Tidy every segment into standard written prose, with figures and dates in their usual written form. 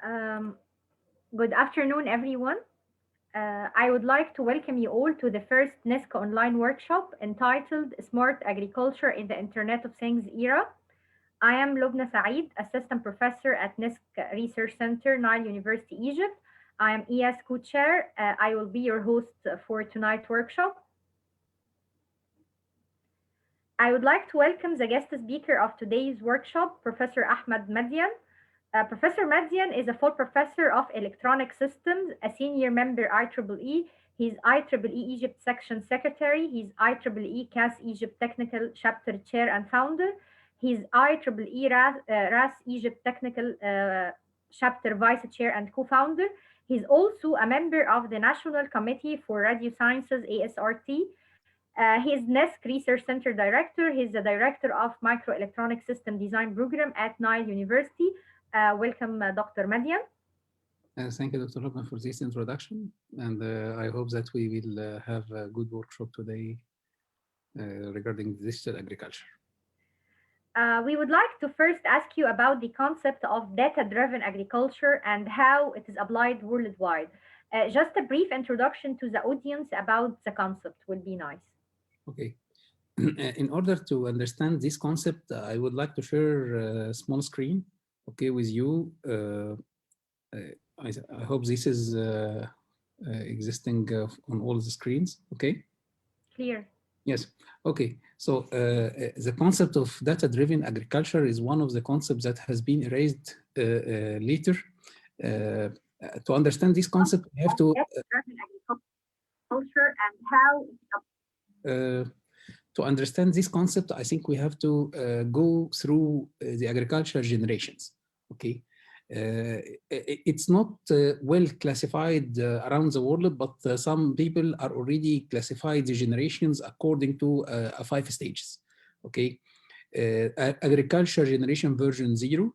Um, Good afternoon, everyone. I would like to welcome you all to the first NISC online workshop entitled Smart Agriculture in the Internet of Things Era. I am Lobna A, Assistant Professor at NISC Research Center, Nile University, Egypt. I am ES co-chair. I will be your host for tonight's workshop. I would like to welcome the guest speaker of today's workshop, Professor Ahmed Madian. Professor Madian is a full professor of electronic systems, a senior member IEEE. He's IEEE Egypt Section Secretary. He's IEEE CAS Egypt Technical Chapter Chair and Founder. He's IEEE RAS Egypt Technical Chapter Vice Chair and Co-Founder. He's also a member of the National Committee for Radio Sciences, ASRT. He's NESC Research Center Director. He's the Director of Microelectronic System Design Program at Nile University. Welcome, Dr. Madian. Thank you, Dr. Lobna, for this introduction. And I hope that we will have a good workshop today regarding digital agriculture. We would like to first ask you about the concept of data-driven agriculture and how it is applied worldwide. Just a brief introduction to the audience about the concept would be nice. Okay. In order to understand this concept, I would like to share a small screen, okay, with you. I hope this is existing on all the screens, okay? Clear. Yes, okay. So the concept of data-driven agriculture is one of the concepts that has been erased later. To understand this concept, we have to agriculture and how to understand this concept, I think we have to go through the agriculture generations. Okay, it's not well classified around the world, but some people are already classified the generations according to 5 stages. Okay, agriculture generation version 0,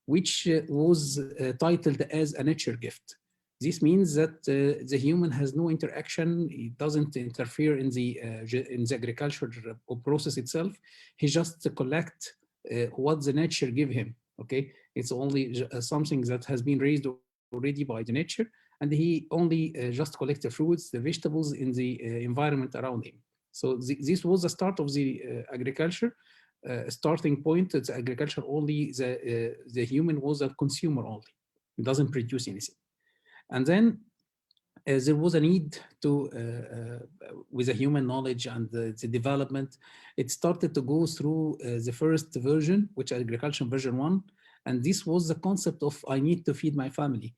which was titled as a nature gift. This means that the human has no interaction. He doesn't interfere in the agriculture process itself. He just collect what the nature give him. Okay, it's only something that has been raised already by the nature, and he only just collect the fruits, the vegetables in the environment around him. So this was the start of the agriculture. Starting point, it's agriculture only. The human was a consumer only. It doesn't produce anything. And then there was a need to, with the human knowledge and the development, it started to go through the first version, which is agriculture version 1. And this was the concept of I need to feed my family.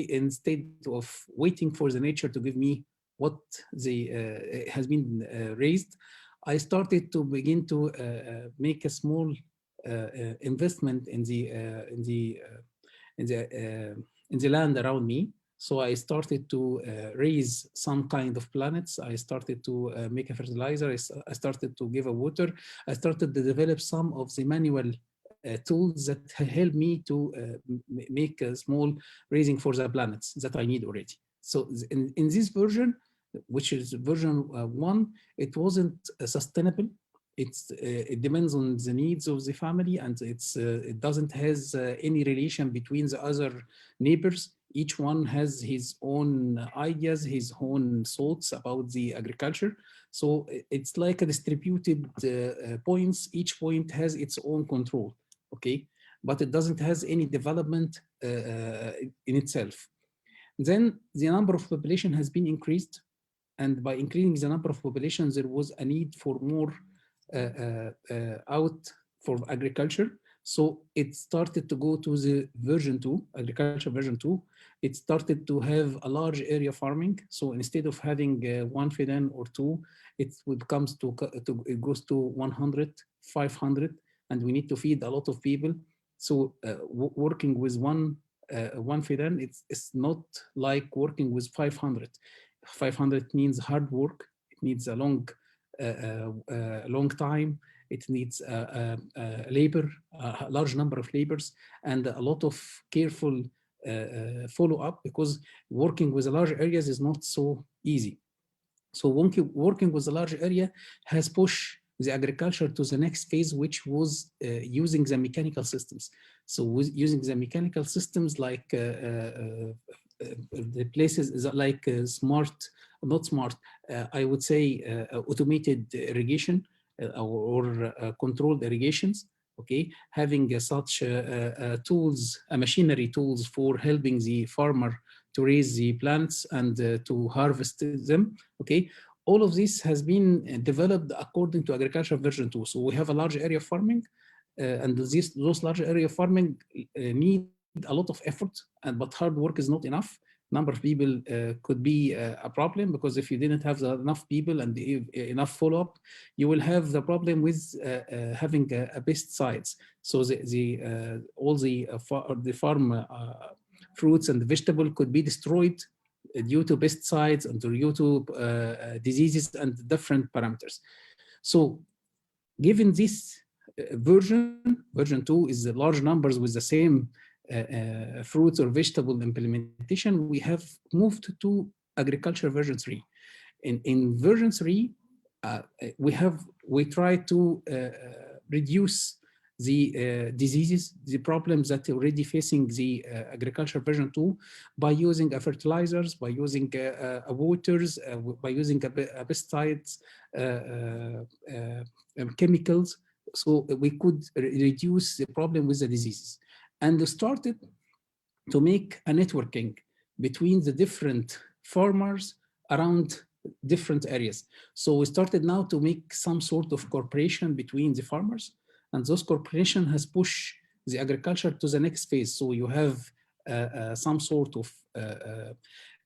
Instead of waiting for the nature to give me what has been raised, I started to begin to make a small investment in the land around me. So I started to raise some kind of plants. I started to make a fertilizer. I started to give a water. I started to develop some of the manual tools that help me to make a small raising for the planets that I need already. So in this version, which is version 1, it wasn't sustainable. It depends on the needs of the family, and it doesn't has any relation between the other neighbors. Each one has his own ideas, his own thoughts about the agriculture. So it's like a distributed points. Each point has its own control, okay? But it doesn't has any development in itself. Then the number of population has been increased, and by increasing the number of populations, there was a need for more out for agriculture. So it started to go to the version 2, agriculture version 2. It started to have a large area farming. So instead of having 1 feed-in or 2, it goes to 100, 500, and we need to feed a lot of people. So working with one feed-in, it's not like working with 500. 500 means hard work. It needs a long time. It needs labor, a large number of labors, and a lot of careful follow-up, because working with large areas is not so easy. So working with a large area has pushed the agriculture to the next phase, which was using the mechanical systems. So with using the mechanical systems like the places like smart, not smart, I would say automated irrigation or controlled irrigations. Okay, having such tools, machinery tools for helping the farmer to raise the plants and to harvest them. Okay, all of this has been developed according to agriculture version 2. So we have a large area of farming, and those large area of farming need a lot of effort, but hard work is not enough. Number of people could be a problem, because if you didn't have enough people and enough follow-up, you will have the problem with having pesticides. So all the farm fruits and vegetables could be destroyed due to pesticides and due to diseases and different parameters. So given this version 2 is the large numbers with the same fruits or vegetable implementation, we have moved to agriculture version 3. In version 3, we try to reduce the diseases, the problems that are already facing the agriculture version 2 by using fertilizers, by using waters, by using pesticides, chemicals. So we could reduce the problem with the diseases, and started to make a networking between the different farmers around different areas. So we started now to make some sort of cooperation between the farmers, and those cooperation has pushed the agriculture to the next phase. So you have some sort of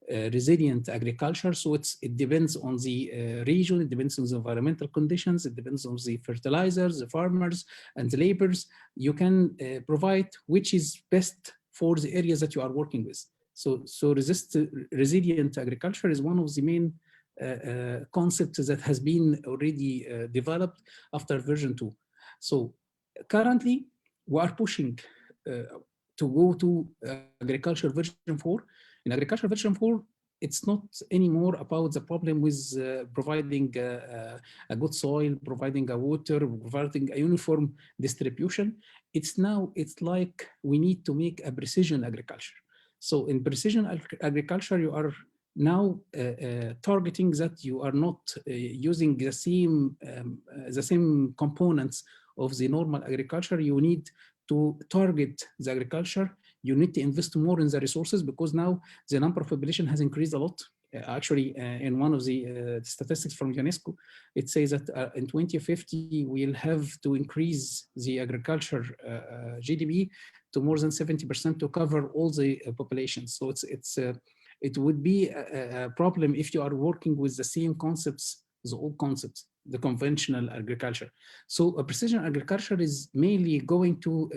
resilient agriculture. So it depends on the region, it depends on the environmental conditions, it depends on the fertilizers, the farmers, and the laborers you can provide, which is best for the areas that you are working with. So resilient agriculture is one of the main concepts that has been already developed after version 2. So currently we are pushing to go to agriculture version 4. In agriculture version 4, it's not anymore about the problem with providing a good soil, providing a water, providing a uniform distribution. It's like we need to make a precision agriculture. So in precision agriculture, you are now targeting that you are not using the same components of the normal agriculture. You need to target the agriculture. You need to invest more in the resources, because now the number of population has increased a lot. Actually, in one of the statistics from UNESCO, it says that in 2050, we'll have to increase the agriculture GDP to more than 70% to cover all the population. So it would be a problem if you are working with the same concepts, the old concepts, the conventional agriculture. So a precision agriculture is mainly going to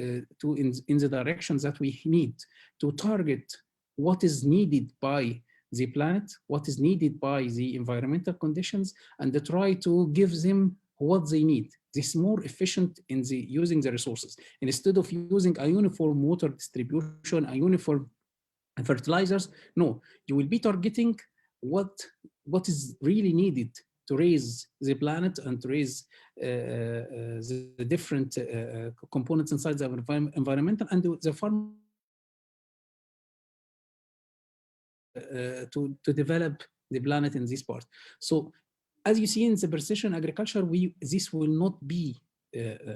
in the directions that we need to target what is needed by the planet, what is needed by the environmental conditions, and to try to give them what they need. This is more efficient in using the resources. And instead of using a uniform water distribution, a uniform fertilizers, no, you will be targeting what is really needed to raise the planet and to raise the different components inside the environmental, and the farm to develop the planet in this part. So as you see in the precision agriculture, this will not be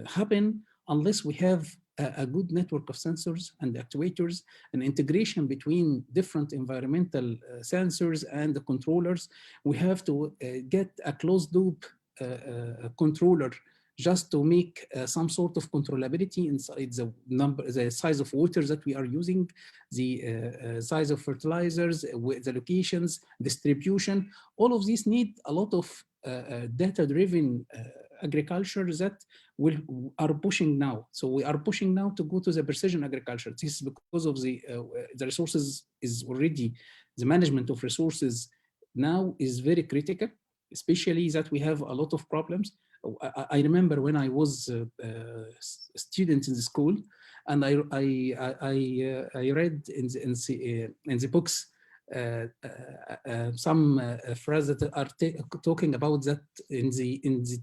happen unless we have a good network of sensors and actuators, an integration between different environmental sensors and the controllers. We have to get a closed loop controller just to make some sort of controllability inside the size of water that we are using, the size of fertilizers, the locations, distribution. All of these need a lot of data-driven agriculture that are pushing now. So we are pushing now to go to the precision agriculture. This is because of the resources is already, the management of resources now is very critical, especially that we have a lot of problems. I remember when I was a student in the school, and I read in the books some phrases that are talking about that in the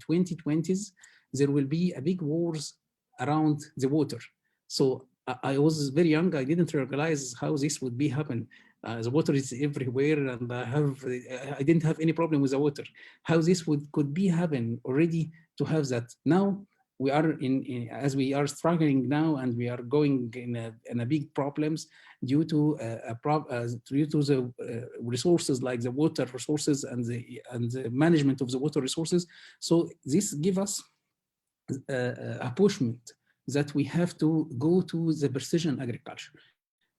2020s there will be a big wars around the water. So I was very young. I didn't realize how this would be happen. The water is everywhere, and I didn't have any problem with the water. How this could be happen already to have that. Now we are as we are struggling now, and we are going in a big problems due to the resources like the water resources and the management of the water resources. So this gives us a pushment that we have to go to the precision agriculture.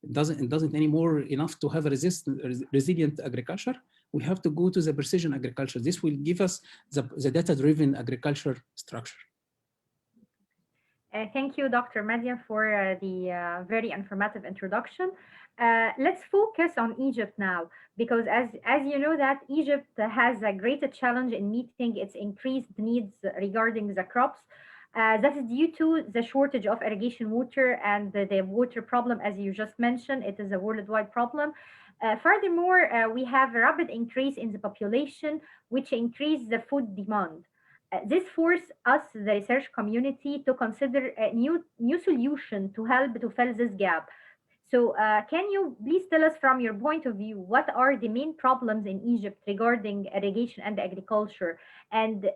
It doesn't anymore enough to have a resilient agriculture. We have to go to the precision agriculture. This will give us the data-driven agriculture structure. Thank you, Dr. Madian, for the very informative introduction. Let's focus on Egypt now, because as you know that Egypt has a greater challenge in meeting its increased needs regarding the crops. That is due to the shortage of irrigation water and the water problem, as you just mentioned. It is a worldwide problem. Furthermore, we have a rapid increase in the population, which increase the food demand. This forced us, the research community, to consider a new solution to help to fill this gap. So, can you please tell us from your point of view, what are the main problems in Egypt regarding irrigation and agriculture? And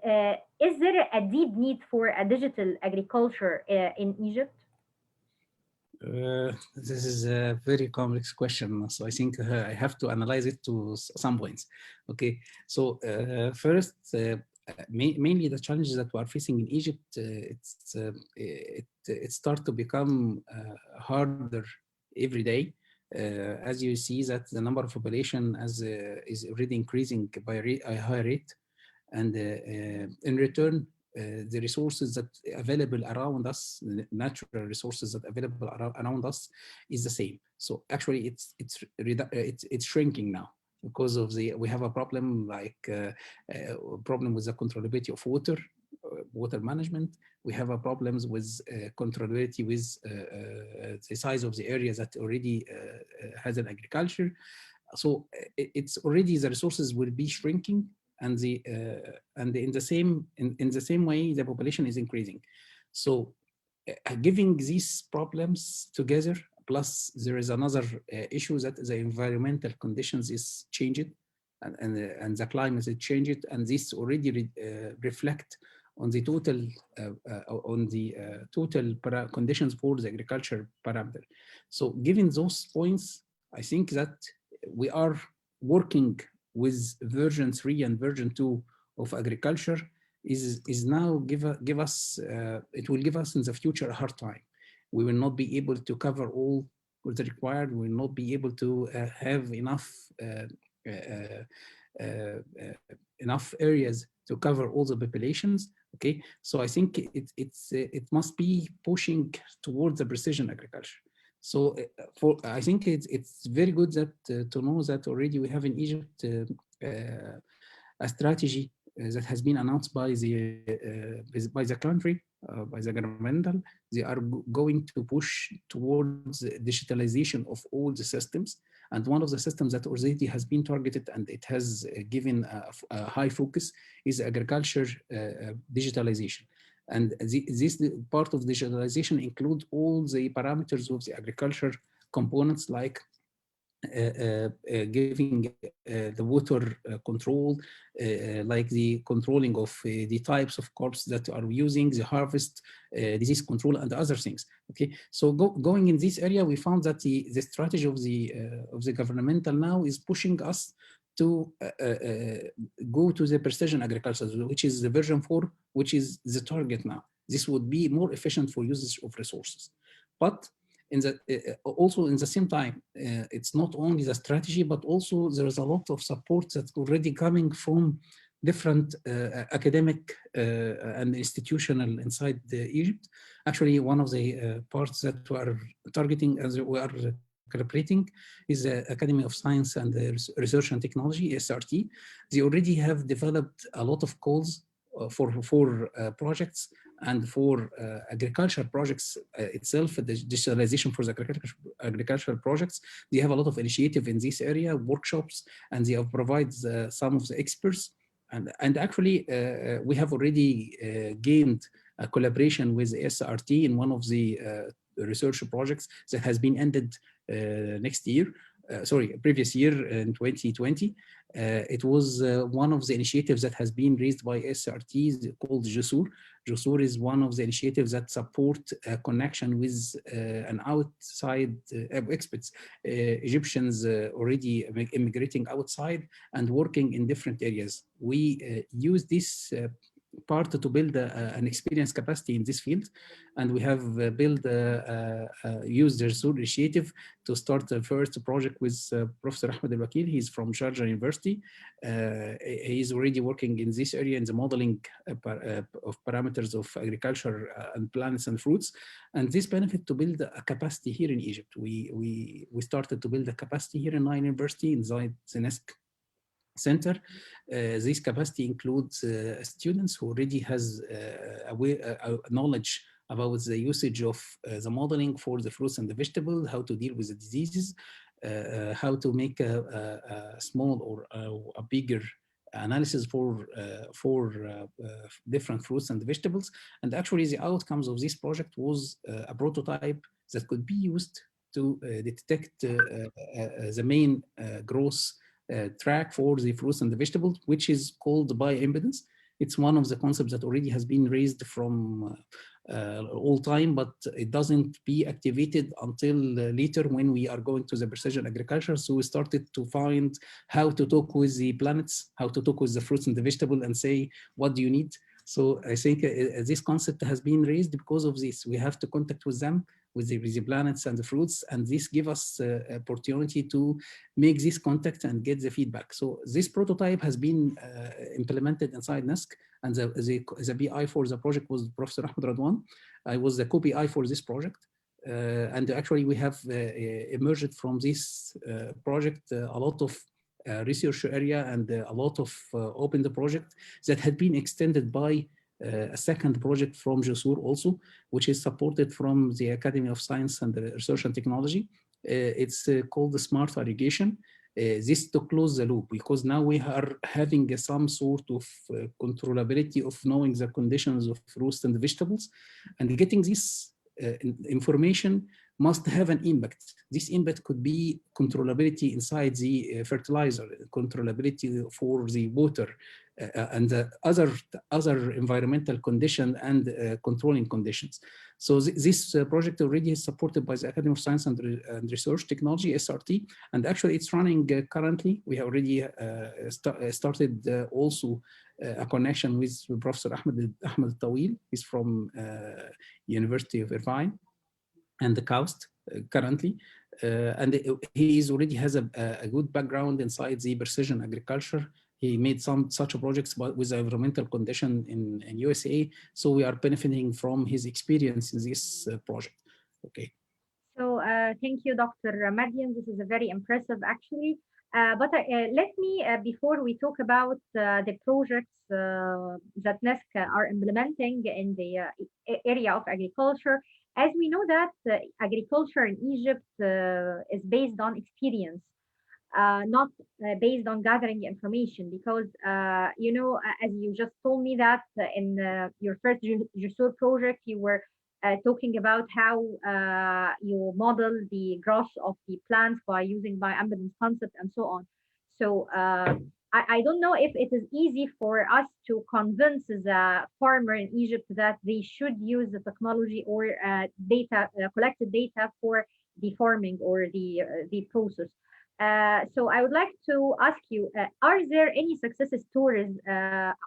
is there a deep need for a digital agriculture in Egypt? This is a very complex question, so I think I have to analyze it to some points. Okay, so first, mainly the challenges that we are facing in Egypt, it starts to become harder every day. As you see that the number of population is already increasing by a high rate, and in return, the resources that available around us, the natural resources that available around us, is the same. So actually, it's shrinking now because of we have a problem like problem with the controllability of water management. We have a problems with controllability with the size of the area that already has an agriculture. So it's already the resources will be shrinking, and in the same way the population is increasing. So giving these problems together, plus there is another issue that the environmental conditions is changed, and the climate is changed, and this already reflect on the total conditions for the agriculture parameter. So given those points, I think that we are working with version 3 and version 2 of agriculture is now give us it will give us in the future a hard time. We will not be able to cover all what is required. We will not be able to have enough areas to cover all the populations. Okay, so I think it must be pushing towards the precision agriculture. So I think it's very good that to know that already we have in Egypt a strategy that has been announced by the country, by the governmental. They are going to push towards digitalization of all the systems. And one of the systems that already has been targeted and it has given a high focus is agriculture digitalization. And this part of digitalization include all the parameters of the agriculture components, like giving the water control, like the controlling of the types of crops that are using, the harvest, disease control, and other things. Okay, so going in this area, we found that the strategy of the governmental now is pushing us to go to the precision agriculture, which is the version 4, which is the target now. This would be more efficient for usage of resources. But also in the same time, it's not only the strategy, but also there is a lot of support that's already coming from different academic and institutional inside Egypt. Actually, one of the parts that we are targeting as we are collaborating is the Academy of Science and Research and Technology, SRT. They already have developed a lot of calls for projects, And for agriculture projects itself, the digitalization for the agricultural projects, they have a lot of initiative in this area, workshops, and they have provided some of the experts. And actually, we have already gained a collaboration with SRT in one of the research projects that has been ended next year. Previous year in 2020. It was one of the initiatives that has been raised by SRT called JSUR. JSUR is one of the initiatives that support a connection with an outside experts, Egyptians already immigrating outside and working in different areas. We use this part to build an experience capacity in this field, and we have used the JSUR initiative to start the first project with Professor Ahmed Al-Wakil. He's from Sharjah University. He's already working in this area in the modeling of parameters of agriculture and plants and fruits. And this benefit to build a capacity here in Egypt. We started to build a capacity here in Nile University inside the NESC center. This capacity includes students who already has knowledge about the usage of the modeling for the fruits and the vegetables, how to deal with the diseases, how to make a small or a bigger analysis for different fruits and vegetables. And actually the outcomes of this project was a prototype that could be used to detect the main growth track for the fruits and the vegetables, which is called bioimpedance. It's one of the concepts that already has been raised from all time, but it doesn't be activated until later when we are going to the precision agriculture. So we started to find how to talk with the planets, how to talk with the fruits and the vegetable and say, what do you need? So I think this concept has been raised because of this. We have to contact with them, with the planets and the fruits, and this gives us opportunity to make this contact and get the feedback. So this prototype has been implemented inside NESC, and the BI for the project was Professor Ahmed Radwan. I was the co-BI for this project. And actually we have emerged from this project a lot of research area and a lot of open the project that had been extended by a second project from JSUR also, which is supported from the Academy of Science and Research and Technology. It's called the Smart Irrigation. This to close the loop, because now we are having some sort of controllability of knowing the conditions of fruits and vegetables, and getting this information must have an impact. This impact could be controllability inside the fertilizer, controllability for the water, and the other environmental condition and controlling conditions. So this project already is supported by the Academy of Science and Research Technology, SRT, and actually it's running currently. We have already started also a connection with Professor Ahmed Tawil. He's from University of Irvine and the coast currently. And he already has a good background inside the precision agriculture. He made some such projects with the environmental condition in USA. So we are benefiting from his experience in this project. Okay. So thank you, Dr. Madian. This is a very impressive, actually. But let me, before we talk about the projects that NESC are implementing in the area of agriculture, as we know that agriculture in Egypt is based on experience, not based on gathering information, because as you just told me that in your first JSUR project you were talking about how you model the growth of the plants by using bioimpedance concept and so on. So I don't know if it is easy for us to convince the farmer in Egypt that they should use the technology or data, collected data for the farming or the process. So I would like to ask you, are there any success stories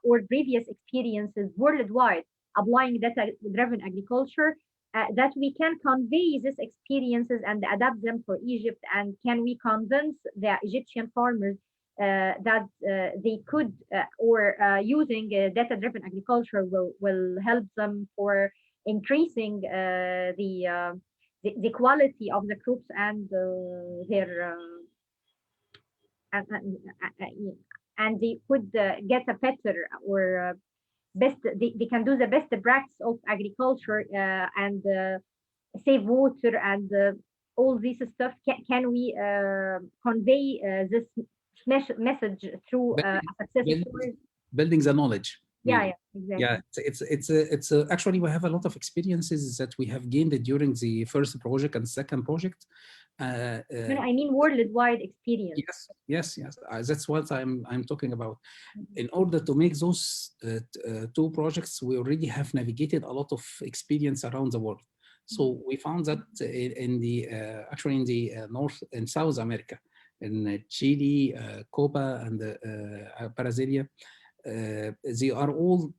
or previous experiences worldwide applying data-driven agriculture that we can convey these experiences and adapt them for Egypt? And can we convince the Egyptian farmers that they could using data-driven agriculture will help them for increasing the quality of the crops and their and, and, and they could get a better or they can do the best practice of agriculture and save water and all this stuff. Can we convey this message through a success Building, story? building the knowledge, Yeah, maybe. yeah, Yeah, exactly. actually we have a lot of experiences that we have gained during the first project and second project. No, no, I mean worldwide experience. Yes. That's what I'm talking about. Mhm. In order to make those two projects, we already have navigated a lot of experience around the world. So we found that in the actually in the North and South America, in Chile, Cuba, and Brasilia, they are all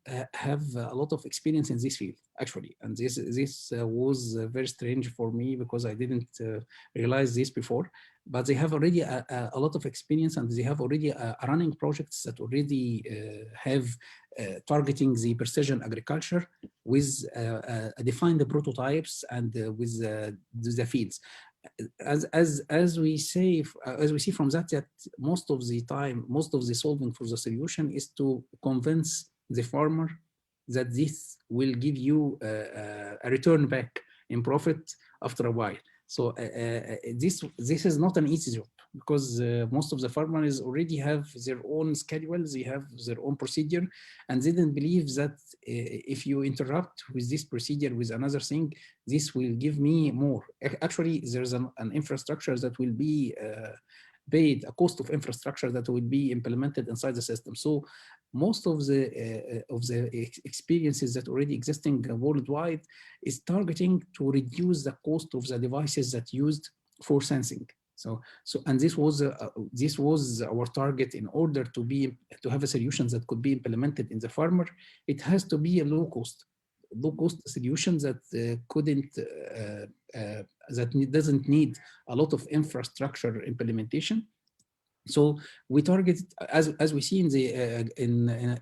have a lot of experience in this field actually, and this was very strange for me because I didn't realize this before. But they have already a lot of experience, and they have already running projects that already have targeting the precision agriculture with defined prototypes and with the fields. As we see from that, that most of the time, most of the solving for the solution is to convince the farmer that this will give you a return back in profit after a while. So this is not an easy job, because most of the farmers already have their own schedules, they have their own procedure, and they didn't believe that if you interrupt with this procedure with another thing, this will give me more. Actually, there's an infrastructure that will be paid, a cost of infrastructure that will be implemented inside the system. So most of the experiences that already existing worldwide is targeting to reduce the cost of the devices that used for sensing. And this was our target. In order to have a solution that could be implemented in the farmer, it has to be a low cost solution that couldn't that doesn't need a lot of infrastructure implementation. So we target, as we see in the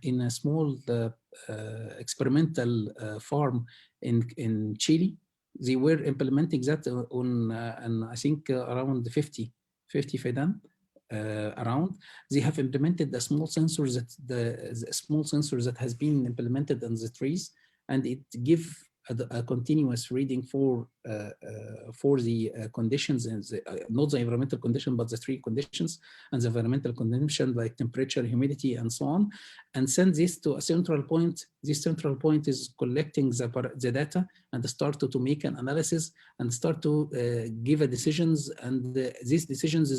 in a small experimental farm in Chile. They were implementing that on and I think around 50 FEDAM around. They have implemented a small sensor the small sensor that has been implemented on the trees, and it give a continuous reading for the conditions, and not the environmental condition, but the tree conditions and the environmental condition like temperature, humidity, and so on, and send this to a central point. This central point is collecting the data and start to make an analysis and start to give a decisions, and these decisions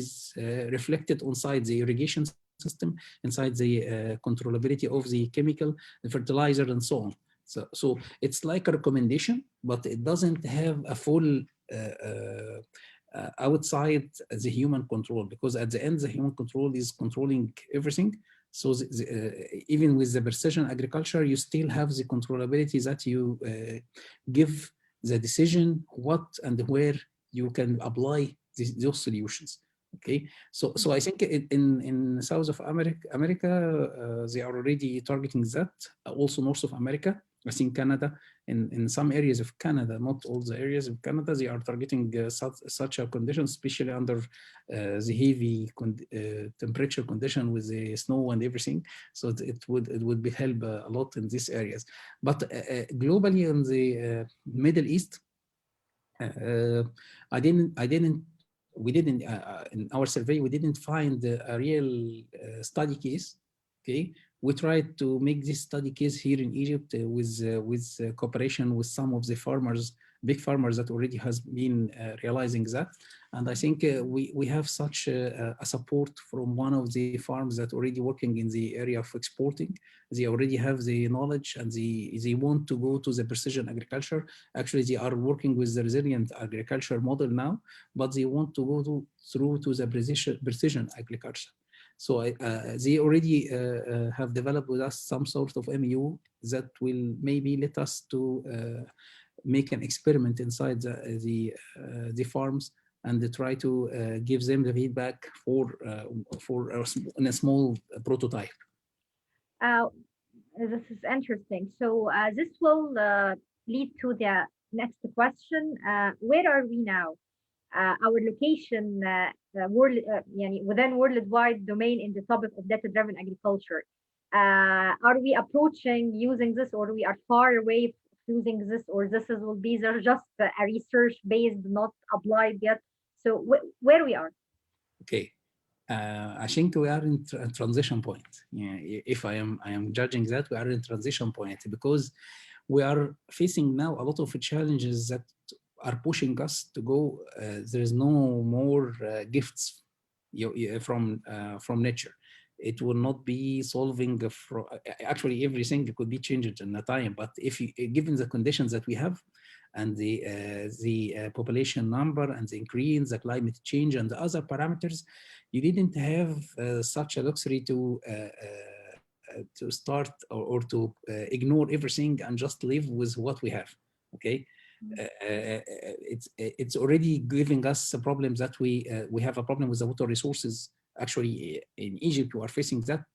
is reflected inside the irrigation system, inside the controllability of the chemical, the fertilizer, and so on. So it's like a recommendation, but it doesn't have a full outside the human control, because at the end, the human control is controlling everything. So even with the precision agriculture, you still have the controllability that you give the decision what and where you can apply those solutions. Okay, so I think in South of America, they are already targeting that. Also North of America, I think Canada, in some areas of Canada, not all the areas of Canada, they are targeting such a condition, especially under the heavy temperature condition with the snow and everything. So it would be help a lot in these areas. But globally in the Middle East, we didn't in our survey, we didn't find a real study case. Okay, we tried to make this study case here in Egypt with cooperation with some of the farmers, big farmers that already has been realizing that. And I think we have such a support from one of the farms that already working in the area of exporting. They already have the knowledge, and they want to go to the precision agriculture. Actually, they are working with the resilient agriculture model now, but they want to go through to the precision agriculture. So they already have developed with us some sort of MU that will maybe let us to make an experiment inside the farms, and try to give them the feedback for in a small prototype. Uh, this is interesting. So this will lead to the next question. Where are we now? Our location within worldwide domain in the topic of data-driven agriculture. Are we approaching using this, or we are far away from using this, or this is will be just a research based, not applied yet? So where we are? Okay. I think we are in transition point. Yeah, if I am judging that, we are in transition point because we are facing now a lot of challenges that are pushing us to go. There is no more gifts from nature. It will not be solving. Actually, everything could be changed in a time. But if you, given the conditions that we have, and the population number and the increase, the climate change, and the other parameters, you didn't have such a luxury to start or to ignore everything and just live with what we have. Okay, it's already giving us problems that we have a problem with the water resources. Actually, in Egypt, we are facing that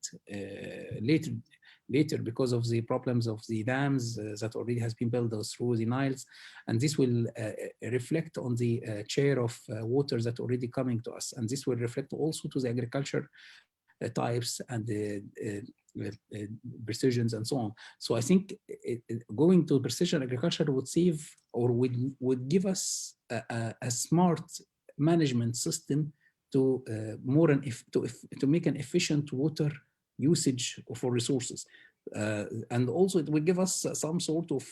later because of the problems of the dams that already has been built through the Niles, and this will reflect on the share of water that already coming to us, and this will reflect also to the agriculture types and precisions and so on. So I think going to precision agriculture would save or would give us a smart management system to more and to make an efficient water usage for resources. And also it will give us some sort of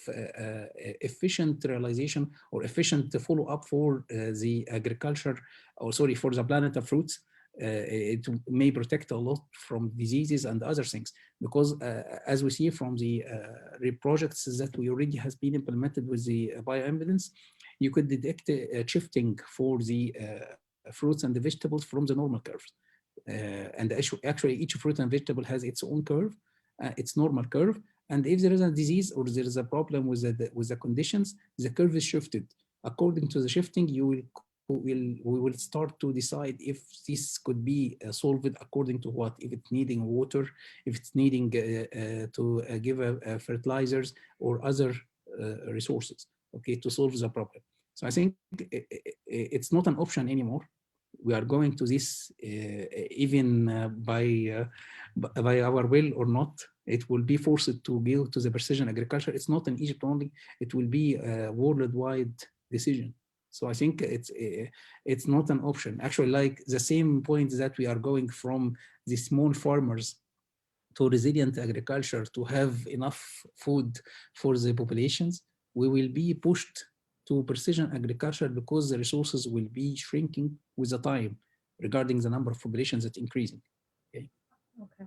efficient realization or efficient follow-up for the agriculture, or sorry, for the planet of fruits. It may protect a lot from diseases and other things, because as we see from the projects that we already has been implemented with the bioimpedance, you could detect shifting for the fruits and the vegetables from the normal curves. And actually each fruit and vegetable has its own curve, its normal curve. And if there is a disease or there is a problem with the conditions, the curve is shifted. According to the shifting, we will start to decide if this could be solved according to what, if it's needing water, if it's needing to give fertilizers or other resources, okay, to solve the problem. So I think it's not an option anymore. We are going to this even by our will or not. It will be forced to go to the precision agriculture. It's not in Egypt only. It will be a worldwide decision. So I think it's not an option. Actually, like the same point that we are going from the small farmers to resilient agriculture to have enough food for the populations, we will be pushed to precision agriculture because the resources will be shrinking with the time regarding the number of populations that increasing. Okay. Okay.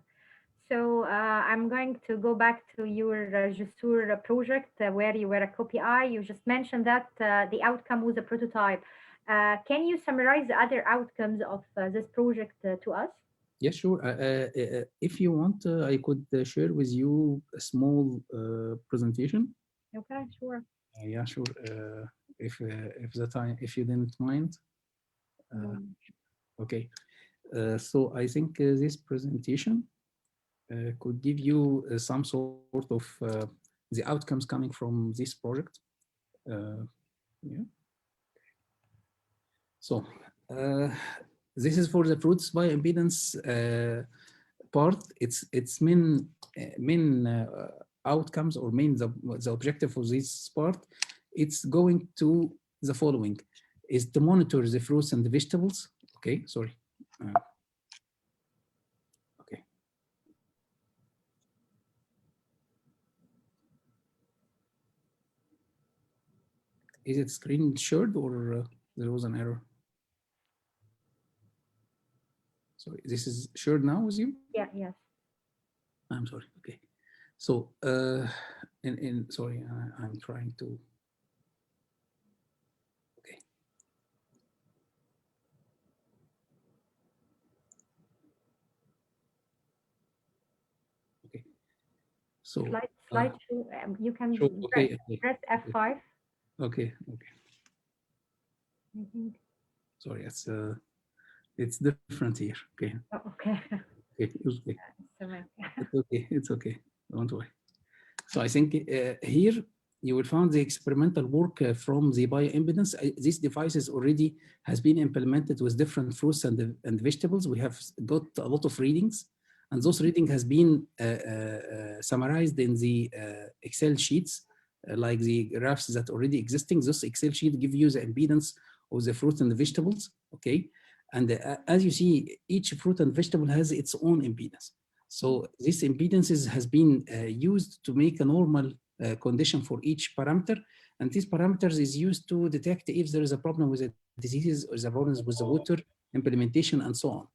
So I'm going to go back to your Jussur project where you were a copy I. You just mentioned that the outcome was a prototype. Can you summarize the other outcomes of this project to us? Yes, sure. If you want, I could share with you a small presentation. Okay, sure. Yeah, sure. If the time, if you didn't mind. Uh, Um, okay. So I think this presentation could give you some sort of the outcomes coming from this project. Uh, yeah. So this is for the fruits bioimpedance part. Its main outcomes or the objective of this part. It's going to the following: is to monitor the fruits and the vegetables. Okay, sorry. Okay. Is it screen shared or there was an error? Sorry, this is shared now with you? yeah, yes. I'm sorry. Okay. So, sorry, I'm trying to. Okay. Okay. So, Slide two. You can sure. Okay. Okay. press F5. Okay. Okay. I think. Sorry, it's different here. Okay. Oh, okay. Okay. It's okay. So, It's okay. It's okay. Don't worry. So I think here you will find the experimental work from the bioimpedance. These devices already has been implemented with different fruits and vegetables. We have got a lot of readings And those reading has been summarized in the Excel sheets, like the graphs that already existing. This Excel sheet give you the impedance of the fruit and the vegetables, okay? And as you see, each fruit and vegetable has its own impedance. So this impedances has been used to make a normal condition for each parameter. And these parameters is used to detect if there is a problem with the diseases or the problems with the water implementation and so on.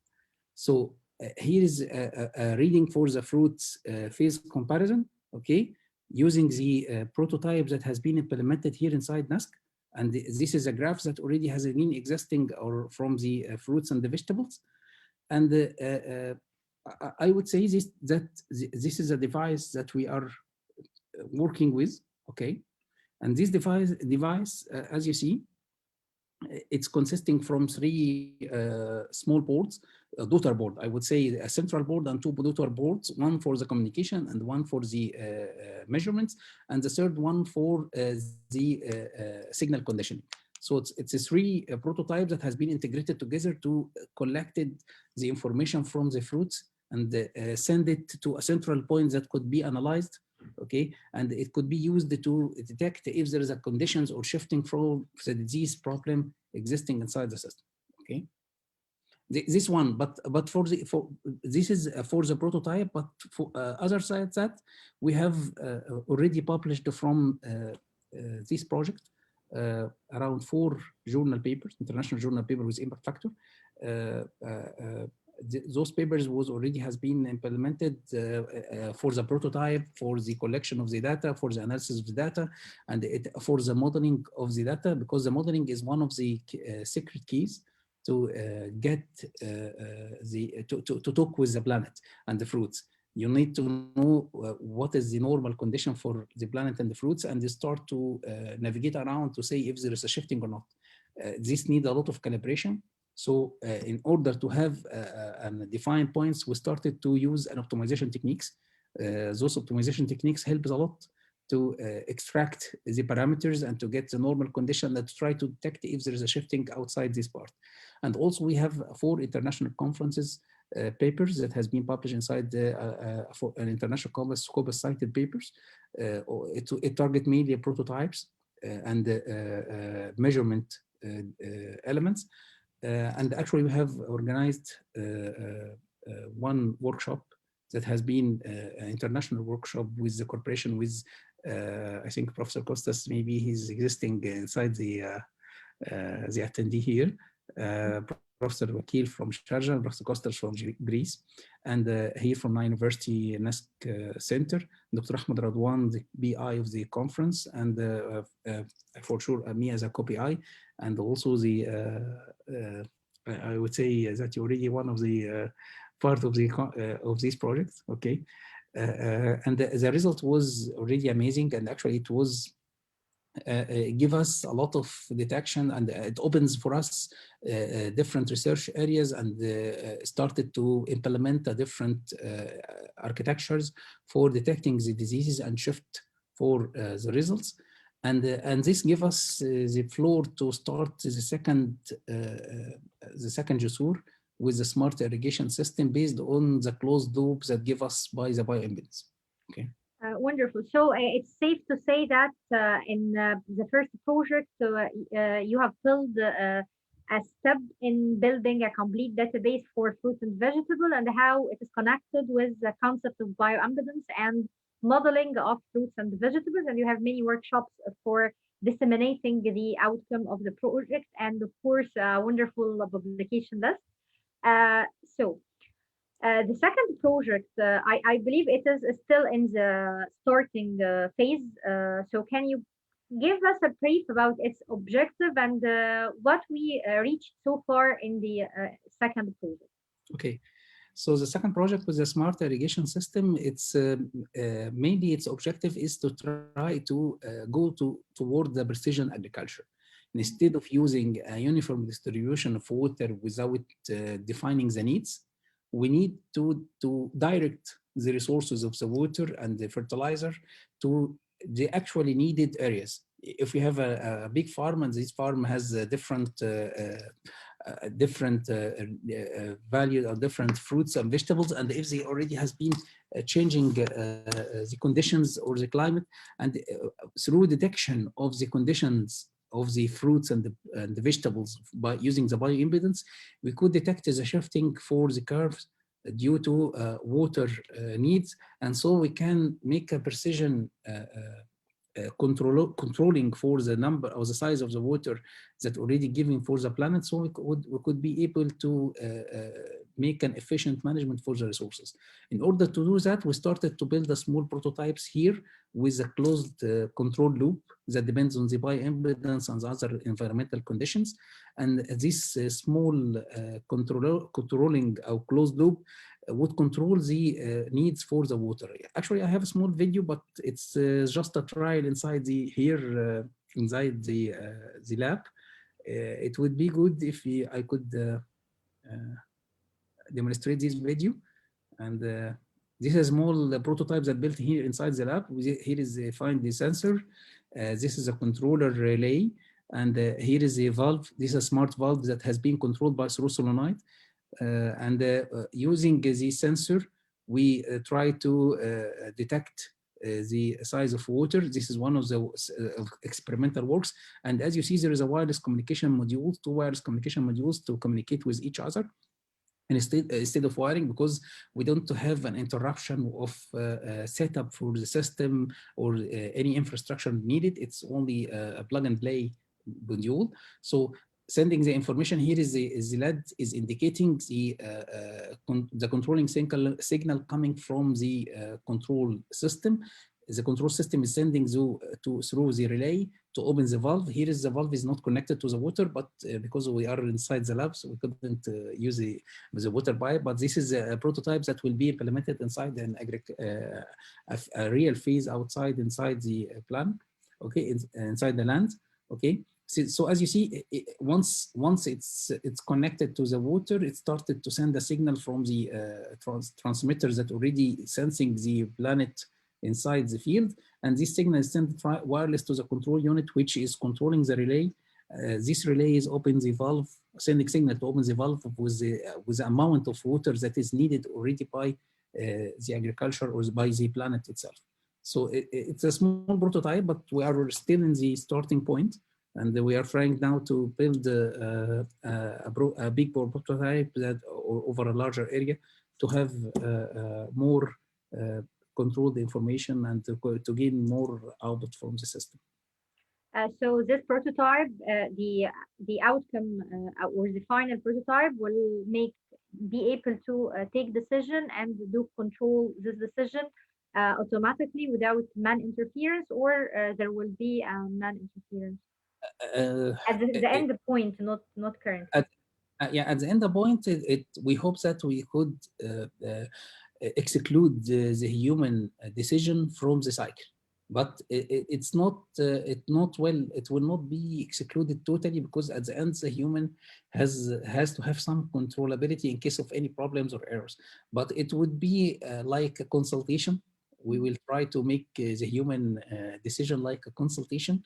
So here is a reading for the fruits phase comparison, okay, using the prototype that has been implemented here inside NASC. And this is a graph that already has been existing or from the fruits and the vegetables. And I would say that this is a device that we are working with, okay? And this device as you see, it's consisting from three small boards, a daughter board, I would say a central board and two daughter boards, one for the communication and one for the measurements, and the third one for the signal conditioning. So it's a three prototypes that has been integrated together to collected the information from the fruits and send it to a central point that could be analyzed, okay, and it could be used to detect if there is a conditions or shifting from the disease problem existing inside the system, okay. This one, but for this is for the prototype, but for other sites that we have already published from this project around 4 journal papers, international journal paper with impact factor. Those papers has been implemented for the prototype, for the collection of the data, for the analysis of the data, and for the modeling of the data, because the modeling is one of the secret keys to get to talk with the planet and the fruits. You need to know what is the normal condition for the planet and the fruits, and you start to navigate around to say if there is a shifting or not. This needs a lot of calibration. So in order to have and define points, we started to use an optimization techniques. Those optimization techniques help a lot to extract the parameters and to get the normal condition that try to detect if there is a shifting outside this part. And also we have 4 international conferences papers that has been published inside for an international Scopus cited papers. It target mainly prototypes and measurement elements. And actually we have organized one workshop that has been an international workshop with the cooperation with, I think Professor Costas, maybe he's existing inside the attendee here, Professor Wakil from Sharjah, Professor Costas from Greece, and here from my university NASC Center, Dr. Ahmed Radwan, the BI of the conference, and for sure me as a co-PI, and also the, I would say that you're already one of the part of the of these projects, okay? And the result was really amazing, and actually it was give us a lot of detection, and it opens for us different research areas, and started to implement a different architectures for detecting the diseases and shift for the results. And this give us the floor to start the second JSOR with the smart irrigation system based on the closed loop that give us by the bioimpedance. Okay. Wonderful. So it's safe to say that in the first project, you have filled a step in building a complete database for fruit and vegetable, and how it is connected with the concept of bioimpedance and modeling of fruits and vegetables. And you have many workshops for disseminating the outcome of the project, and of course, a wonderful publication list. Uh, so the second project, I believe it is still in the starting phase. So can you give us a brief about its objective and what we reached so far in the second project? Okay. So the second project with the smart irrigation system, it's mainly its objective is to try to go toward the precision agriculture. Instead of using a uniform distribution of water without defining the needs, we need to direct the resources of the water and the fertilizer to the actually needed areas. If we have a big farm and this farm has different different value or different fruits and vegetables, and if they already has been changing the conditions or the climate, and through detection of the conditions of the fruits and the vegetables by using the bioimpedance, we could detect the shifting for the curves due to water needs, and so we can make a precision controlling for the number or the size of the water that already given for the planet, so we could be able to make an efficient management for the resources. In order to do that, we started to build a small prototypes here with a closed control loop that depends on the bioimpedance and the other environmental conditions. And this small controlling or closed loop would control the needs for the water. Actually, I have a small video, but it's just a trial inside the here inside the lab. It would be good if I could demonstrate this video. And this is a small prototype that built here inside the lab. Here is find the sensor. This is a controller relay. And here is a valve. This is a smart valve that has been controlled by through solenoid. Using the sensor, we try to detect the size of water. This is one of the experimental works. And as you see, there is a wireless communication module, two wireless communication modules to communicate with each other. And instead of wiring, because we don't have an interruption of setup for the system or any infrastructure needed, it's only a plug and play module. So sending the information here is the LED is indicating the controlling signal coming from the control system. The control system is sending through the relay to open the valve. Here is the valve is not connected to the water, but because we are inside the lab, so we couldn't use the water pipe. But this is a prototype that will be implemented inside a real phase outside inside the plant, okay, inside the land, okay. So as you see, once it's connected to the water, it started to send a signal from the transmitter that already sensing the planet inside the field, and this signal is sent wireless to the control unit, which is controlling the relay. This relay is open the valve, sending signal to open the valve with the amount of water that is needed already by the agriculture or by the planet itself. So it's a small prototype, but we are still in the starting point. And we are trying now to build a big prototype that over a larger area to have more controlled information and to gain more output from the system. So this prototype, the outcome or the final prototype will be able to take decision and do control this decision automatically without man interference, or there will be man interference at the end point, not currently. At the end point, we hope that we could exclude the human decision from the cycle, but it will not be excluded totally, because at the end the human has to have some controllability in case of any problems or errors. But it would be like a consultation. We will try to make the human decision like a consultation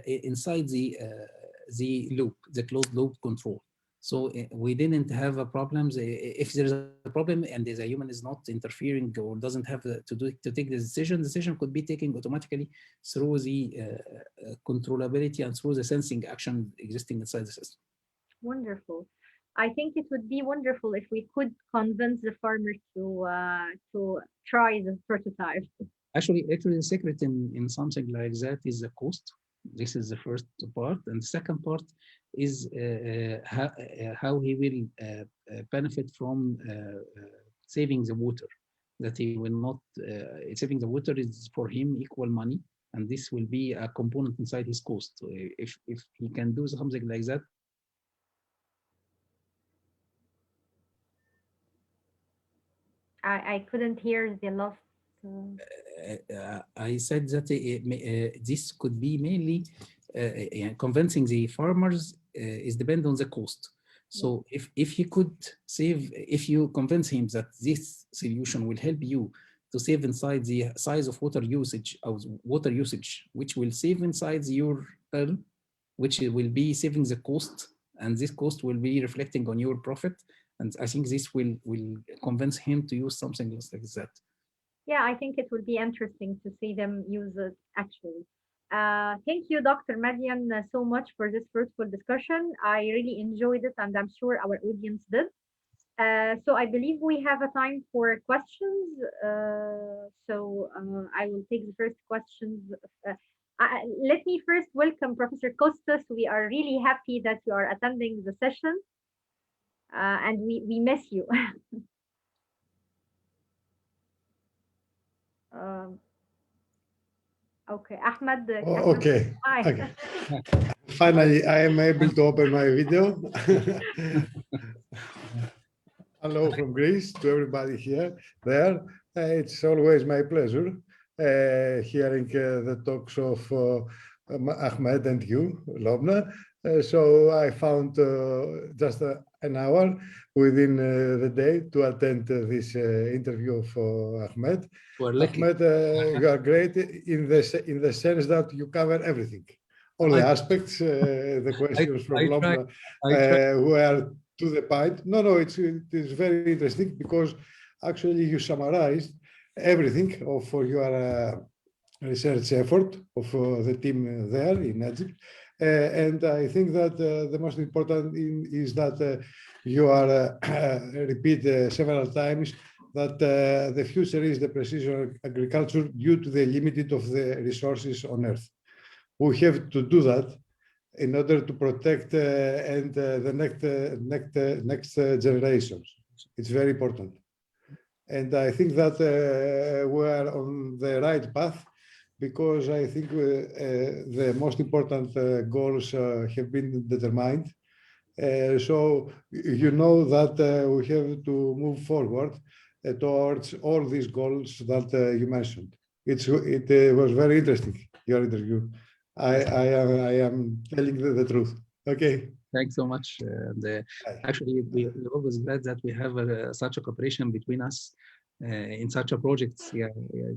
inside the loop, the closed loop control. So we didn't have a problems. If there is a problem and the human is not interfering or doesn't have to take the decision could be taken automatically through the controllability and through the sensing action existing inside the system. Wonderful. I think it would be wonderful if we could convince the farmer to try the prototype. Actually, the secret in something like that is the cost. This is the first part, and the second part is how he will benefit from saving the water. That he will not saving the water is for him equal money, and this will be a component inside his cost. So if he can do something like that. I couldn't hear the last. I said that this could be mainly convincing the farmers is depend on the cost. So if he could save, if you convince him that this solution will help you to save inside the size of water usage, which will save inside your bill, which will be saving the cost and this cost will be reflecting on your profit. And I think this will convince him to use something like that. Yeah, I think it will be interesting to see them use it actually. Thank you, Dr. Madian, so much for this fruitful discussion. I really enjoyed it, and I'm sure our audience did. So I believe we have a time for questions. I will take the first questions. Let me first welcome Professor Costas. We are really happy that you are attending the session, and we miss you. Um, okay, Ahmed, Oh, okay. hi. Okay. Finally, I am able to open my video. Hello from Greece to everybody here, there. It's always my pleasure hearing the talks of Ahmed and you, Lobna. So I found just an hour within the day to attend this interview of Ahmed. We're lucky. Ahmed, you are great in the sense that you cover everything. All the aspects, the questions from Lobna were to the point. No, it is very interesting because actually you summarized everything for your research effort of the team there in Egypt. And I think that the most important is that you are repeat several times that the future is the precision agriculture due to the limited of the resources on Earth. We have to do that in order to protect and the next generations. It's very important. And I think that we are on the right path because I think the most important goals have been determined. So you know that we have to move forward towards all these goals that you mentioned. It was very interesting, your interview. I am telling the truth. Okay. Thanks so much. Actually, we're always glad that we have such a cooperation between us in such a project. Yeah,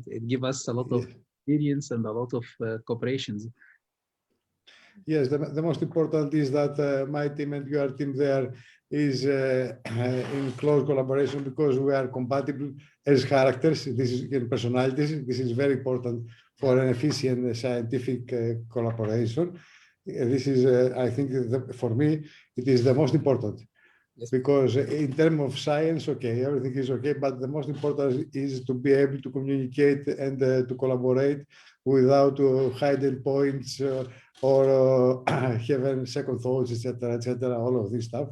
it gives us a lot of experience and a lot of cooperations. Yes, the most important is that my team and your team there is in close collaboration because we are compatible as characters. This is in personalities. This is very important for an efficient scientific collaboration. This is, I think, for me, it is the most important. Yes. Because in terms of science, okay, everything is okay, but the most important is to be able to communicate and to collaborate without hidden points or having second thoughts, etc., all of this stuff.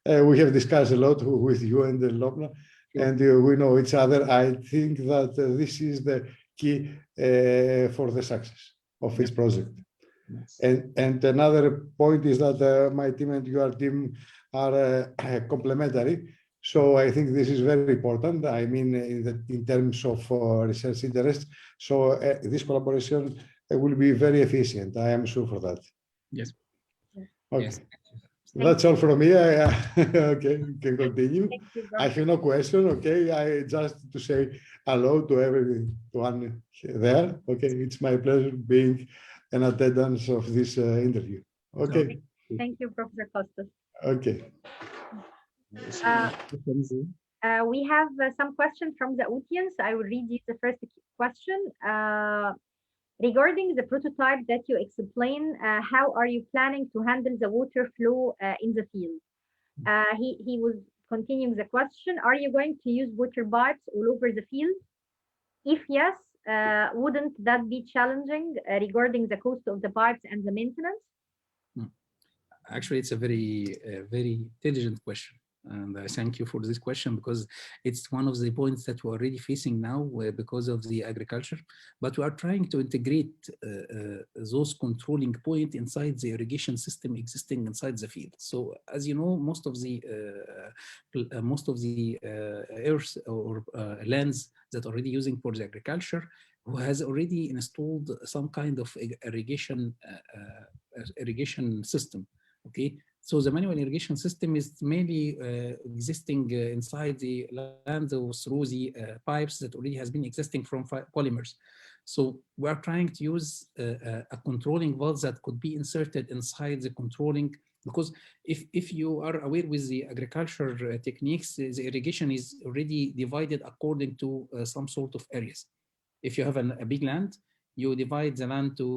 We have discussed a lot with you and Lobna, and we know each other. I think that this is the key for the success of this project. Yes. And another point is that my team and your team are complementary. So I think this is very important. I mean, in terms of research interest. So this collaboration will be very efficient. I am sure for that. Yes. Okay. Yes. That's all from me. Okay, you can continue. You, I have no question. Okay, I just to say hello to everyone there. Okay, it's my pleasure being an attendance of this interview. Okay. Thank you, Professor Costas. Okay. We have some questions from the audience. I will read you the first question. Regarding the prototype that you explain, how are you planning to handle the water flow in the field? He was continuing the question. Are you going to use water pipes all over the field? If yes, wouldn't that be challenging regarding the cost of the pipes and the maintenance? Actually, it's a very intelligent question. And I thank you for this question because it's one of the points that we're already facing now because of the agriculture. But we are trying to integrate those controlling points inside the irrigation system existing inside the field. So as you know, most of the earth or lands that are already using for the agriculture who has already installed some kind of irrigation system. Okay, so the manual irrigation system is mainly existing inside the land or through the pipes that already has been existing from polymers. So we are trying to use a controlling valve that could be inserted inside the controlling Because if you are aware with the agriculture techniques, the irrigation is already divided according to some sort of areas. If you have a big land, you divide the land to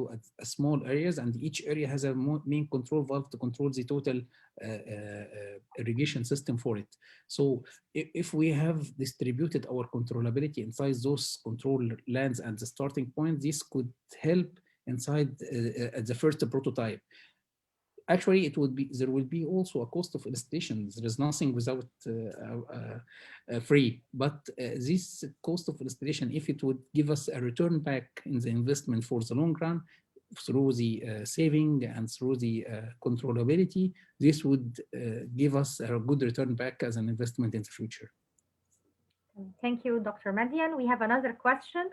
small areas, and each area has a main control valve to control the total irrigation system for it. So if we have distributed our controllability inside those control lands at the starting point, this could help inside at the first prototype. Actually, it would be, there will be also a cost of installation. There is nothing without free, but this cost of installation, if it would give us a return back in the investment for the long run through the saving and through the controllability, this would give us a good return back as an investment in the future. Thank you, Dr. Madian. We have another question.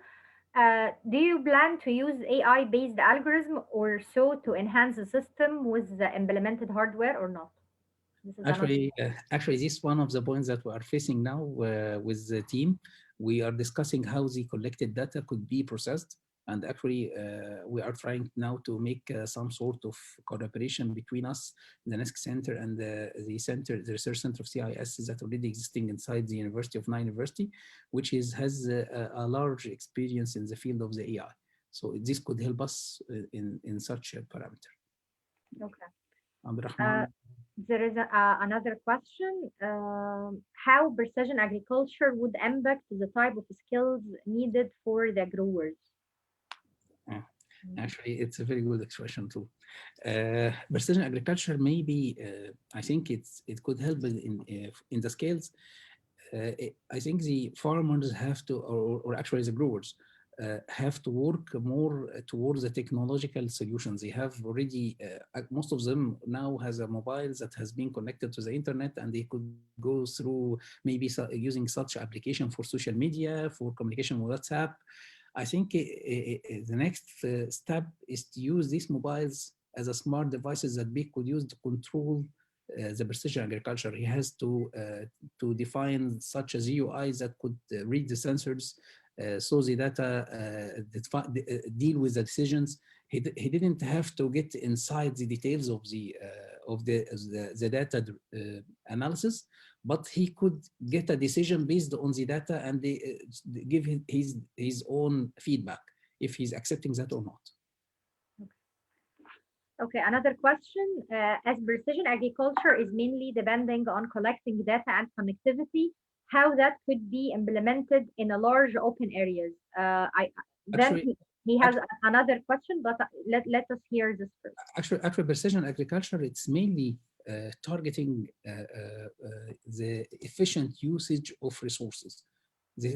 Do you plan to use AI-based algorithm or so to enhance the system with the implemented hardware or not? Actually, this is one of the points that we are facing now with the team. We are discussing how the collected data could be processed. And actually, we are trying now to make some sort of collaboration between us, the NESC Center and the research center of CIS that already existing inside the University of Nile University, which has a large experience in the field of the AI. So this could help us in such a parameter. Okay. There is another question. How precision agriculture would impact the type of skills needed for the growers? Actually, it's a very good expression too. Precision agriculture, maybe I think it could help in the scales. I think the farmers have to, or actually the growers, have to work more towards the technological solutions. They have already, most of them now has a mobile that has been connected to the internet, and they could go through maybe using such application for social media, for communication with WhatsApp. I think the next step is to use these mobiles as a smart devices that we could use to control the precision agriculture. He has to define such as UI that could read the sensors, so the data deal with the decisions. He didn't have to get inside the details of the data analysis, but he could get a decision based on the data and give his own feedback if he's accepting that or not. Okay, another question. As precision agriculture is mainly depending on collecting data and connectivity, how that could be implemented in a large open areas? He has another question, but let us hear this first. Actually, precision agriculture, it's mainly targeting the efficient usage of resources.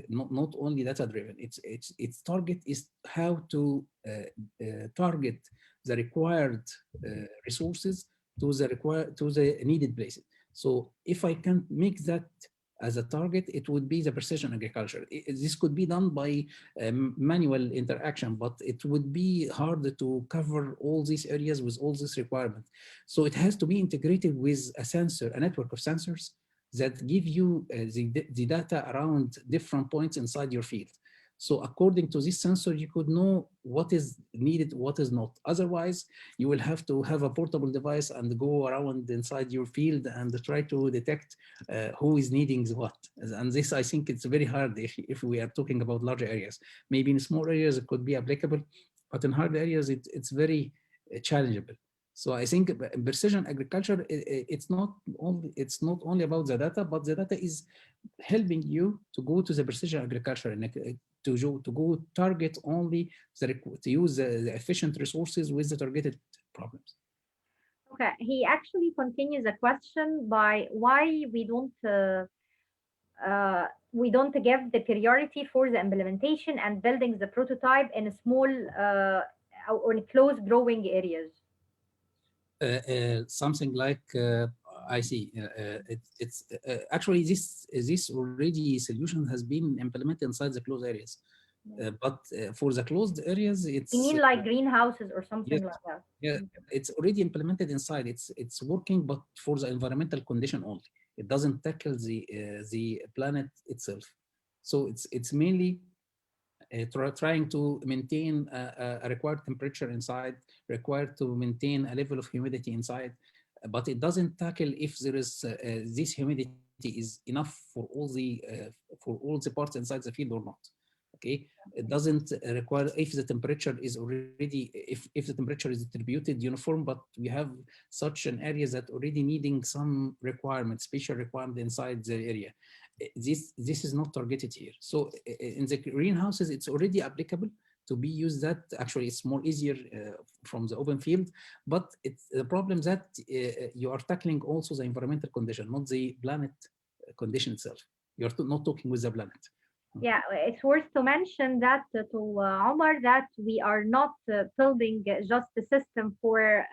Not only data driven. Its target is how to target the required resources to the needed places. So if I can make that as a target, it would be the precision agriculture. This could be done by manual interaction, but it would be hard to cover all these areas with all these requirements. So it has to be integrated with a sensor, a network of sensors that give you the data around different points inside your field. So according to this sensor, you could know what is needed, what is not. Otherwise, you will have to have a portable device and go around inside your field and try to detect who is needing what. And this, I think it's very hard if we are talking about larger areas. Maybe in small areas, it could be applicable, but in hard areas, it's very challengeable. So I think precision agriculture, it's not only about the data, but the data is helping you to go to the precision agriculture and to go target only to use the efficient resources with the targeted problems. Okay, he actually continues the question by why we don't give the priority for the implementation and building the prototype in a small or in close growing areas. Something like I see. It's actually this already solution has been implemented inside the closed areas, but for the closed areas, it's. You mean like greenhouses or something like that? Yeah, it's already implemented inside. It's working, but for the environmental condition only. It doesn't tackle the planet itself. So it's mainly trying to maintain a required temperature inside, required to maintain a level of humidity inside, but it doesn't tackle if there is this humidity is enough for all the parts inside the field or not. Okay, it doesn't require if the temperature is already if the temperature is distributed uniform, but we have such an area that already needing some requirements, special requirement inside the area. This is not targeted here. So in the greenhouses, it's already applicable to be used. That actually it's more easier from the open field, but it's the problem that you are tackling also the environmental condition, not the planet condition itself. You're not talking with the planet. Yeah, it's worth to mention that to Omar, that we are not building just the system for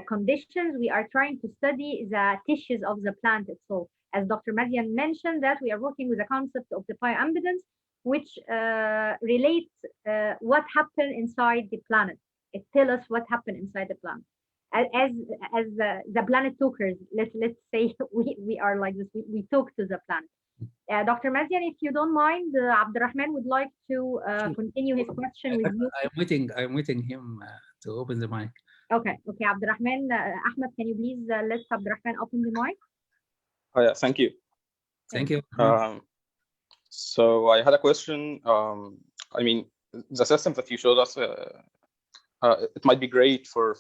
conditions. We are trying to study the tissues of the plant itself. As Dr. Madian mentioned, that we are working with the concept of the bioimpedance, which relates what happened inside the planet. It tells us what happened inside the planet. As the planet talkers, let's say we are like this. We talk to the planet. Dr. Madian, if you don't mind, Abdurrahman would like to continue his question with you. I'm waiting him to open the mic. Okay, Abdurrahman. Ahmed, can you please let Abdurrahman open the mic? Oh yeah, thank you. Thank you. So I had a question. I mean, the system that you showed us, it might be great for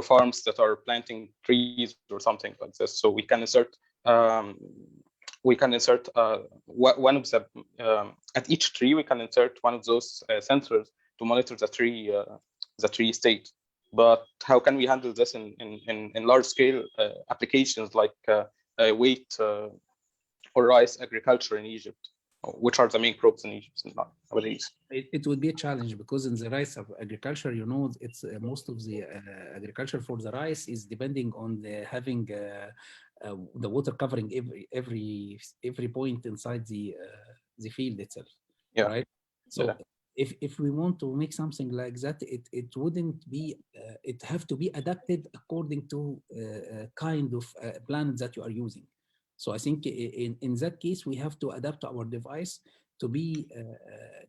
farms that are planting trees or something like this. So we can insert one of the at each tree we can insert one of those sensors to monitor the tree state. But how can we handle this in large scale applications like wheat or rice agriculture in Egypt, which are the main crops in Egypt nowadays? It would be a challenge because in the rice agriculture, you know, it's most of the agriculture for the rice is depending on having the water covering every point inside the field itself. Yeah. Right. So yeah. If we want to make something like that, it wouldn't be. It have to be adapted according to kind of plant that you are using. So I think in that case, we have to adapt our device to be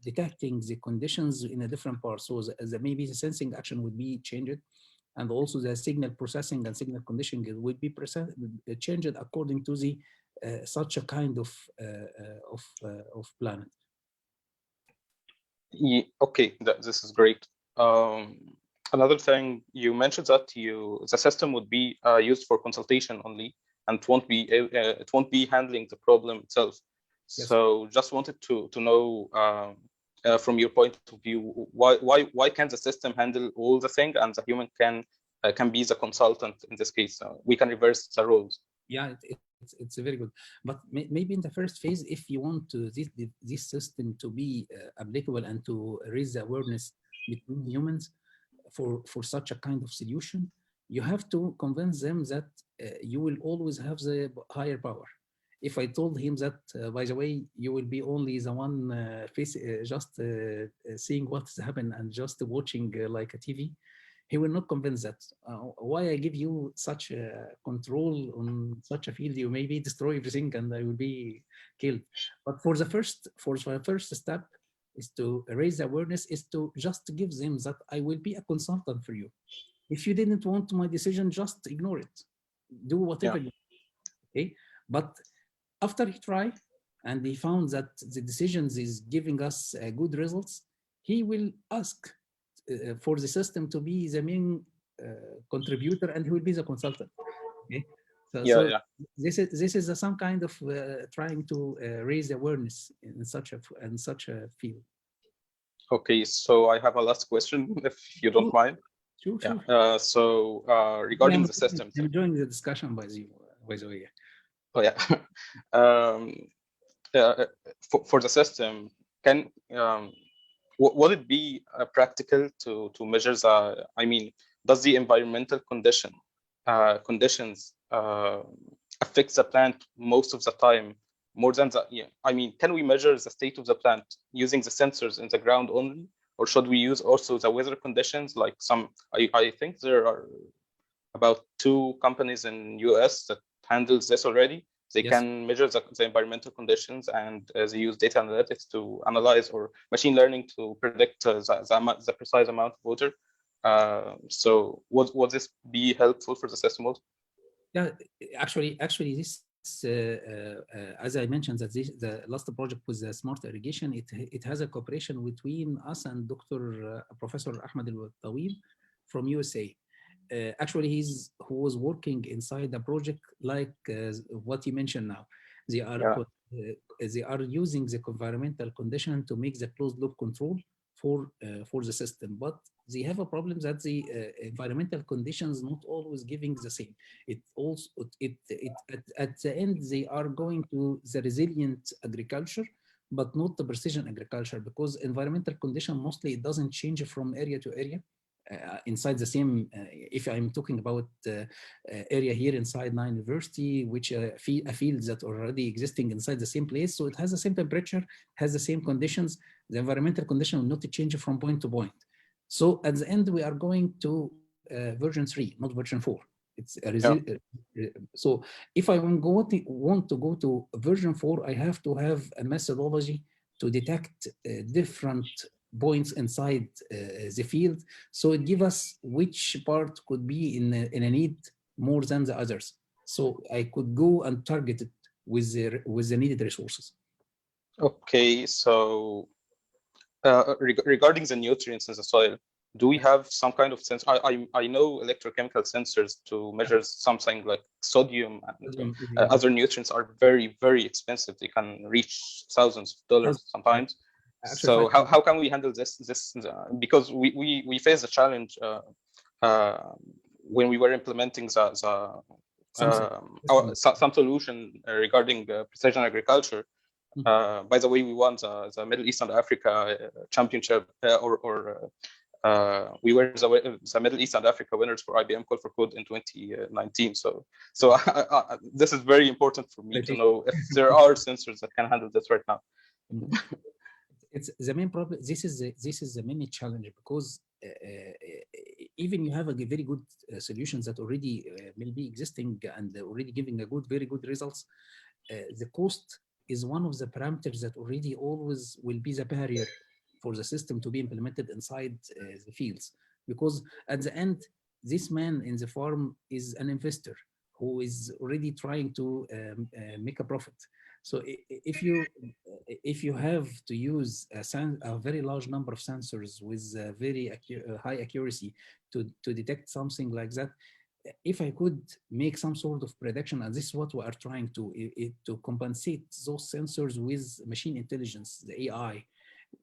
detecting the conditions in a different part. So maybe the sensing action would be changed, and also the signal processing and signal conditioning would be changed according to the such a kind of planet. Yeah, okay, this is great. Another thing, you mentioned that the system would be used for consultation only, and it won't be handling the problem itself. Yes. So just wanted to know from your point of view, why can't the system handle all the thing and the human can be the consultant in this case? We can reverse the roles. Yeah, it's very good. But maybe in the first phase, if you want this system to be applicable and to raise the awareness between humans for such a kind of solution, you have to convince them that you will always have the higher power. If I told him that, by the way, you will be only the one just seeing what's happened and just watching like a TV, he will not convince that. Why I give you such control on such a field? You maybe destroy everything and I will be killed. But for the first step is to raise awareness, is to just give them that I will be a consultant for you. If you didn't want my decision, just ignore it. Do whatever you want. Okay. But after he tried and he found that the decisions is giving us good results, he will ask for the system to be the main contributor, and he will be the consultant. Okay, so this is some kind of trying to raise awareness in such a field. Okay, so I have a last question, if you don't mind. Sure. Yeah. So regarding the system, I'm enjoying the discussion by the way. Oh yeah. For the system, can would it be practical to measure the? I mean, does the environmental conditions affect the plant most of the time more than the? Yeah, I mean, can we measure the state of the plant using the sensors in the ground only, or should we use also the weather conditions? Like I think there are about 2 companies in US that handles this already. They can measure the environmental conditions, and they use data analytics to analyze, or machine learning to predict the precise amount of water. So would this be helpful for the system also? Yeah, actually, this as I mentioned, that the last project with the smart irrigation, it has a cooperation between us and Dr. Professor Ahmed Madian from USA. Actually, who was working inside the project like what you mentioned now. They are they are using the environmental condition to make the closed loop control for the system, but they have a problem that the environmental conditions not always giving the same. It also at the end they are going to the resilient agriculture, but not the precision agriculture, because environmental condition mostly it doesn't change from area to area. Inside the same, if I'm talking about area here inside Nine University, which a field that already existing inside the same place, so it has the same temperature, has the same conditions, the environmental condition will not change from point to point. So at the end, we are going to version 3, not version 4. It's so if I want to go to version 4, I have to have a methodology to detect different points inside the field, so it gives us which part could be in a need more than the others, so I could go and target it with the needed resources. Okay, so regarding the nutrients in the soil, do we have some kind of sense? I know electrochemical sensors to measure something like sodium and other nutrients are very, very expensive. They can reach thousands of dollars sometimes. So how can we handle this? Because we face the challenge when we were implementing some solution regarding precision agriculture. By the way, we won the Middle East and Africa championship, we were the Middle East and Africa winners for IBM Call for Code in 2019. So this is very important for me to know if there are sensors that can handle this right now. It's the main problem. This is the main challenge, because even you have a very good solutions that already may be existing and already giving a very good results. The cost is one of the parameters that already always will be the barrier for the system to be implemented inside the fields, because at the end, this man in the farm is an investor who is already trying to make a profit. So if you have to use a very large number of sensors with very high accuracy to detect something like that, if I could make some sort of prediction, and this is what we are trying to compensate those sensors with machine intelligence, the AI.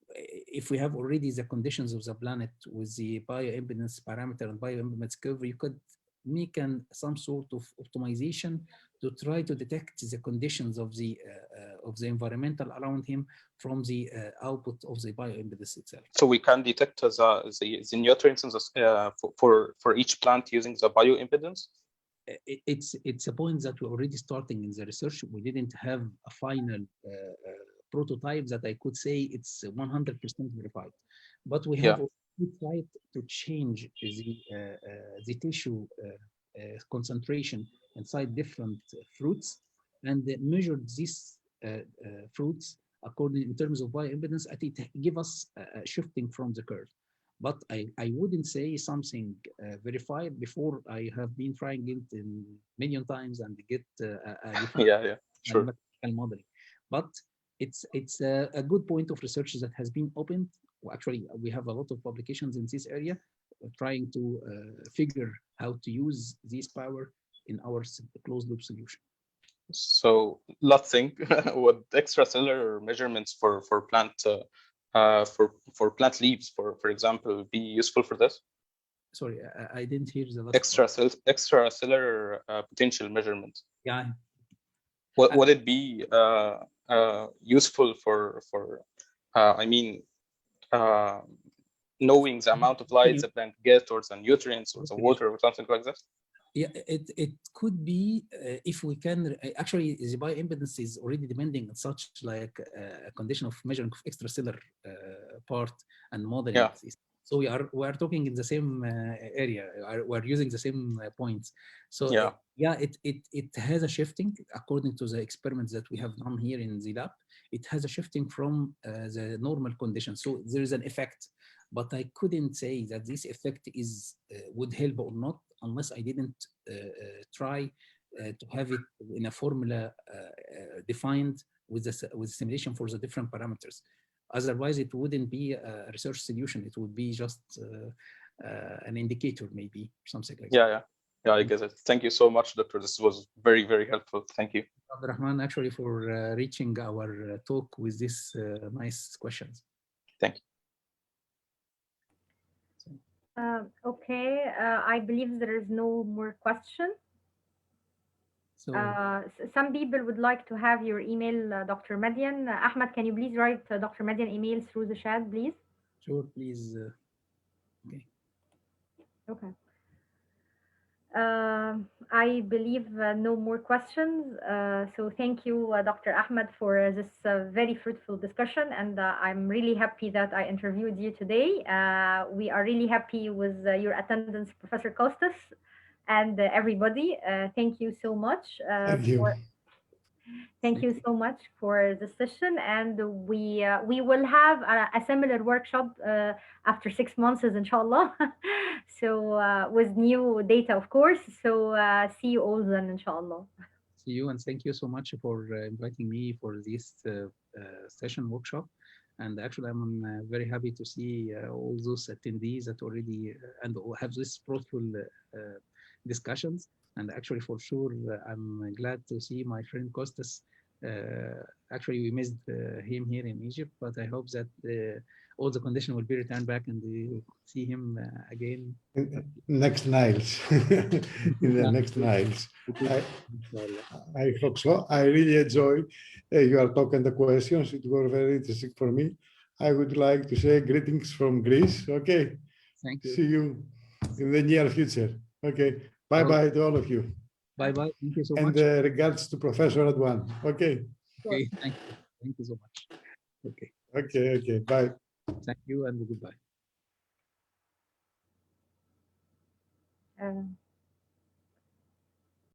If we have already the conditions of the planet with the bioimpedance parameter and bioimpedance curve, you could make some sort of optimization to try to detect the conditions of the environmental around him from the output of the bioimpedance itself. So we can detect the nutrients in for each plant using the bioimpedance? It's a point that we're already starting in the research. We didn't have a final prototype that I could say it's 100% verified, but we have tried to change the tissue concentration inside different fruits and measured these fruits according in terms of bioimpedance, and it give us shifting from the curve. But I wouldn't say something verified before I have been trying it in million times and get sure modeling. But it's a good point of research that has been opened. Actually, we have a lot of publications in this area trying to figure how to use this power in our closed loop solution. So last thing, would extracellular measurements for plant for plant leaves, for example, be useful for this? Sorry, I didn't hear the last extracellular potential measurement. Yeah. Would it be useful for I mean, knowing the amount of light the plant gets, or the nutrients, or the water, or something like this? Yeah, it could be if we can. Actually, the bioimpedance is already demanding such like a condition of measuring of extracellular part and modeling. Yeah. So we are talking in the same area. We're using the same points. So it has a shifting according to the experiments that we have done here in the lab. It has a shifting from the normal conditions. So there is an effect, but I couldn't say that this effect is would help or not unless I didn't try to have it in a formula defined with simulation for the different parameters. Otherwise, it wouldn't be a research solution. It would be just an indicator, maybe, something like that. Yeah, I get it. Thank you so much, Doctor. This was very, very helpful. Thank you. Rahman, actually, for reaching our talk with these nice questions. Thank you. Okay, I believe there is no more question. So, some people would like to have your email, Dr. Madian. Ahmed, can you please write Dr. Madian email through the chat, please? Sure, please. Okay. Okay. I believe no more questions. So thank you, Dr. Ahmed, for this very fruitful discussion. And I'm really happy that I interviewed you today. We are really happy with your attendance, Professor Costas, and everybody. Thank you so much. Thank you. Thank you so much for the session, and we will have a similar workshop after 6 months, inshallah. So with new data, of course. So see you all then, inshallah. See you, and thank you so much for inviting me for this session workshop. And actually, I'm very happy to see all those attendees that already and have this fruitful discussions. And actually, for sure, I'm glad to see my friend Costas. Actually, we missed him here in Egypt, but I hope that all the conditions will be returned back and we see him again. Next Niles, in the next Niles. I hope so. I really enjoyed your talk and the questions. It were very interesting for me. I would like to say greetings from Greece. Okay. Thank you. See you in the near future. Okay. Bye-bye to all of you. Bye-bye. Thank you so much. And regards to Professor Adwan. Okay. Okay. Thank you. Thank you so much. Okay. Okay. Okay. Bye. Thank you and goodbye.